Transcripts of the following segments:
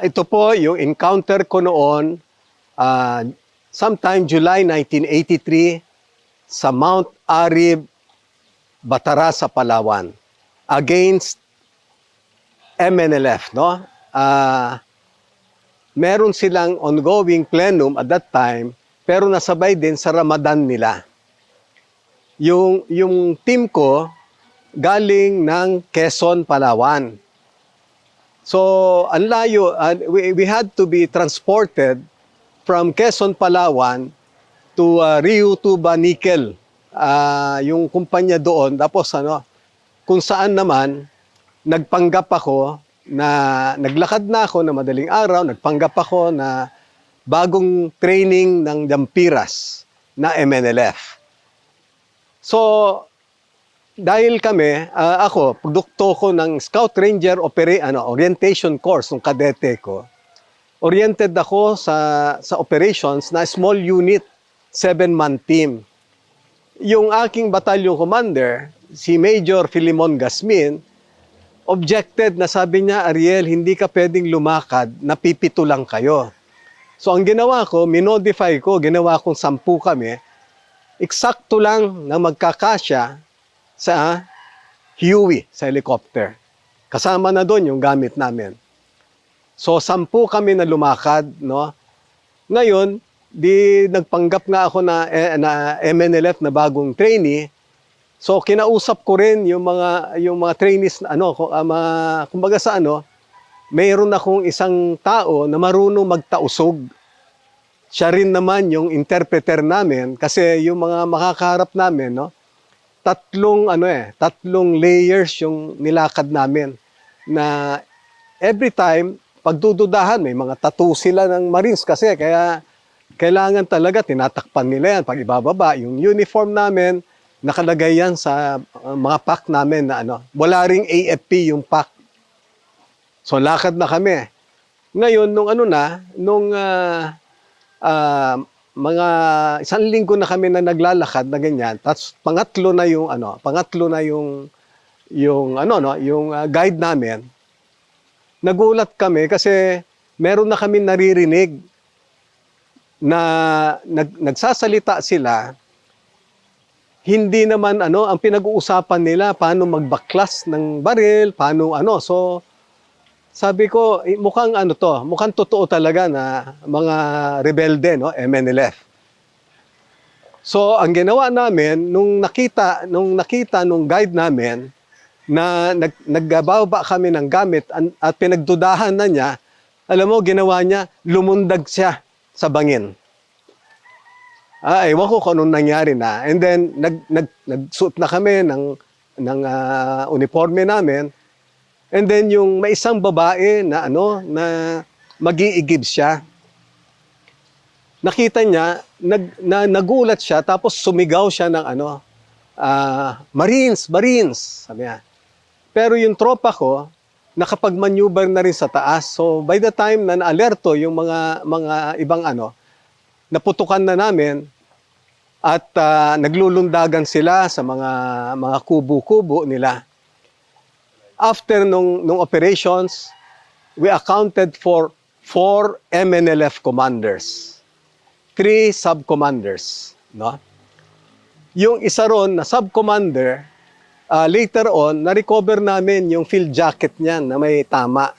Ito po yung encounter ko noon, ah, sometime July 1983 sa Mount Arib, Batara sa Palawan against MNLF, no? Meron silang ongoing plenum at that time, pero nasabay din sa Ramadan nila. Yung team ko galing ng Quezon, Palawan. So, ang layo, we had to be transported from Quezon, Palawan to Rio Tuba Nickel, yung kumpanya doon. Tapos kung saan naman, nagpanggap ako na naglakad na ako na madaling araw, nagpanggap ako na bagong training ng Dampiras na MNLF. So, dahil kami, ako, produkto ko ng Scout Ranger orientation course ng kadete ko. Oriented ako sa operations na small unit, 7-man team. Yung aking battalion commander, si Major Filimon Gasmin, objected na sabi niya, Ariel, hindi ka pwedeng lumakad, napipito lang kayo. So ang ginawa ko, minodify ko, ginawa kong 10 kami, eksakto lang na magkakasya sa Huey, sa helicopter. Kasama na doon yung gamit namin. So 10 kami na lumakad, no? Ngayon, di nagpanggap nga ako na MNLF na bagong trainee. So kinausap ko rin yung mga trainees na kumbaga sa mayroon akong isang tao na marunong magtausog. Siya rin naman yung interpreter namin kasi yung mga makakaharap namin, no, tatlong layers yung nilakad namin na every time pagdududahan may mga tattoo sila ng Marines kasi kaya kailangan talaga tinatakpan nila yan pag ibababa yung uniform namin. Nakalagay yan sa mga pack namin na wala ring AFP yung pack. So lakad na kami. Ngayon nung mga 1 linggo na kami na naglalakad na ganyan. Tapos pangatlo na yung guide namin. Nagulat kami kasi meron na kami naririnig na nagsasalita sila. Hindi naman ang pinag-uusapan nila paano magbaklas ng baril, paano So sabi ko, mukhang mukhang totoo talaga na mga rebelde, no, MNLF. So ang ginawa namin nung nakita nung guide namin na nagbababa kami ng gamit at pinagdudahan na niya, alam mo ginawa niya, lumundag siya sa bangin. Ewan ko kung anong nangyari na. And then, nagsuot na kami ng uniforme namin. And then, yung may isang babae na mag-iigib siya. Nakita niya, nagulat siya, tapos sumigaw siya ng Marines, Marines, sabi niya. Pero yung tropa ko, nakapag-maneuver na rin sa taas. So, by the time na na-alerto yung mga ibang naputukan na namin at naglulundagan sila sa mga kubo-kubo nila. After nung operations, we accounted for 4 MNLF commanders, 3 sub-commanders, no? Yung isa ron na sub-commander, later on, na-recover namin yung field jacket niya na may tama.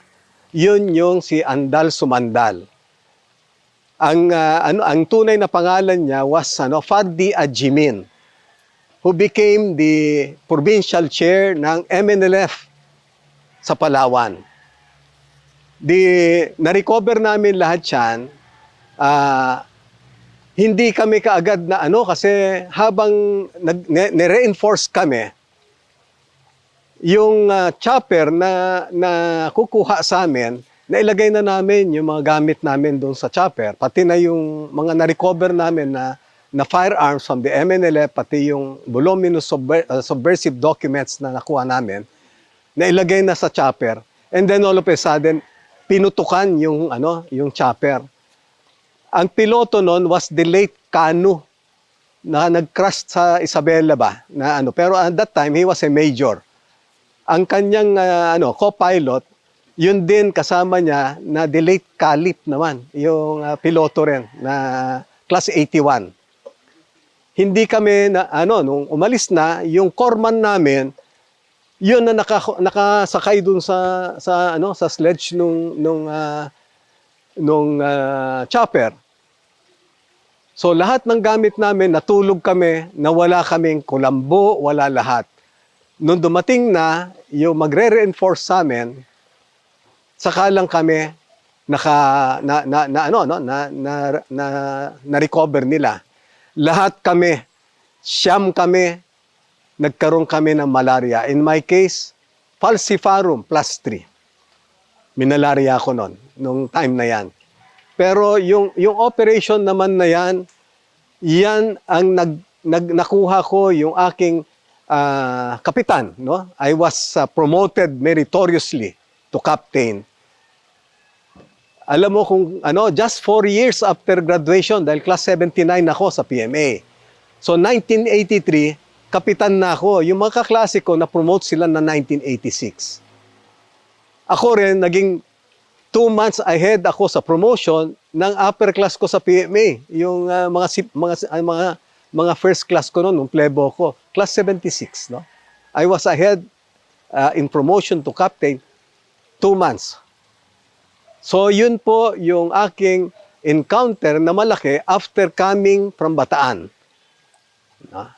Yun yung si Andal Sumandal. Ang tunay na pangalan niya was Faddi Ajimin, who became the provincial chair ng MNLF sa Palawan. Na-recover namin lahat yan. Hindi kami kaagad na kasi habang nire-reinforce kami, yung chopper na kukuha sa amin, nailagay na namin yung mga gamit namin doon sa chopper, pati na yung mga na-recover namin na firearms from the MNLF, pati yung voluminous subversive documents na nakuha namin, nailagay na sa chopper. And then all of a sudden, pinutukan yung chopper. Ang piloto noon was the late Cano na nag-crash sa Isabela ba pero at that time he was a major. Ang kanyang co-pilot Yun din kasama niya na delayed calip naman, yung piloto rin na class 81. Hindi kami na nung umalis na yung corpsman namin, yun na nakasakay dun sa sledge nung chopper. So lahat ng gamit namin natulog kami na wala kaming kulambo, wala lahat. Nung dumating na yung magre-reinforce sa amin, saka lang kami na-recover nila. Lahat kami, siyam kami, nagkaroon kami ng malaria. In my case, falciparum plus 3. Minalaria ako nung time na yan. Pero yung operation naman na yan, yan ang nakuha ko yung aking kapitan. No? I was promoted meritoriously to captain. Alam mo kung just 4 years after graduation, dahil class 79 ako sa PMA. So 1983, kapitan na ako. Yung mga kaklase ko, na-promote sila na 1986. Ako rin, naging 2 months ahead ako sa promotion ng upper class ko sa PMA. Yung mga first class ko nung plebo ko. Class 76, no? I was ahead in promotion to captain 2 months. So yun po yung aking encounter na malaki after coming from Bataan. No?